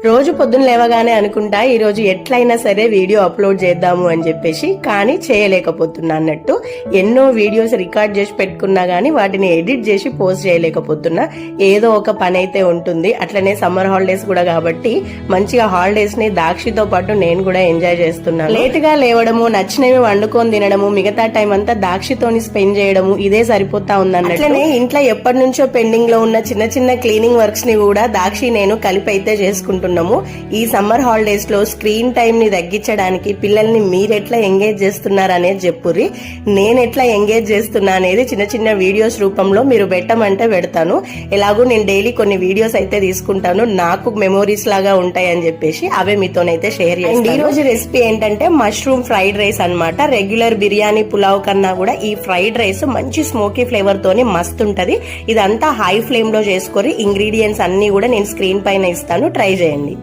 రోజు పొద్దున లేవగానే అనుకుంటా ఈ రోజు ఎట్లయినా సరే వీడియో అప్లోడ్ చేద్దాము అని చెప్పేసి, కానీ చేయలేకపోతున్నా అన్నట్టు. ఎన్నో వీడియోస్ రికార్డ్ చేసి పెట్టుకున్నా గానీ వాటిని ఎడిట్ చేసి పోస్ట్ చేయలేకపోతున్నా. ఏదో ఒక పని అయితే ఉంటుంది. అట్లనే సమ్మర్ హాలిడేస్ కూడా కాబట్టి మంచిగా హాలిడేస్ ని దాక్షితో పాటు నేను కూడా ఎంజాయ్ చేస్తున్నాను. లేట్ గా లేవడము, నచ్చినవి వండుకొని తినడము, మిగతా టైం అంతా దాక్షితోని స్పెండ్ చేయడము ఇదే సరిపోతా ఉందన్నట్టు. అట్లనే ఇంట్లో ఎప్పటి నుంచో పెండింగ్ లో ఉన్న చిన్న చిన్న క్లీనింగ్ వర్క్స్ ని కూడా దాక్షి నేను కలిపి అయితే చేసుకుంటున్నాము. ఈ సమ్మర్ హాలిడేస్ లో స్క్రీన్ టైం ని తగ్గించడానికి పిల్లల్ని మీరెట్లా ఎంగేజ్ చేస్తున్నారు అనేది చెప్పుర్రి. నేను ఎట్లా ఎంగేజ్ చేస్తున్నా అనేది చిన్న చిన్న వీడియోస్ రూపంలో మీరు పెట్టమంటే పెడతాను. ఎలాగో నేను డైలీ కొన్ని వీడియోస్ అయితే తీసుకుంటాను, నాకు మెమోరీస్ లాగా ఉంటాయి అని చెప్పేసి అవే మీతోనైతే షేర్ చేస్తాను. ఈ రోజు రెసిపీ ఏంటంటే మష్రూమ్ ఫ్రైడ్ రైస్ అన్నమాట. రెగ్యులర్ బిర్యానీ పులావ్ కన్నా కూడా ఈ ఫ్రైడ్ రైస్ మంచి స్మోకీ ఫ్లేవర్ తోని మస్తు ఉంటది. ఇదంతా హై ఫ్లేమ్ లో చేసుకొని ఇంగ్రీడియంట్స్ అన్ని కూడా నేను స్క్రీన్ పైన ఇస్తాను, ట్రై చేయండి.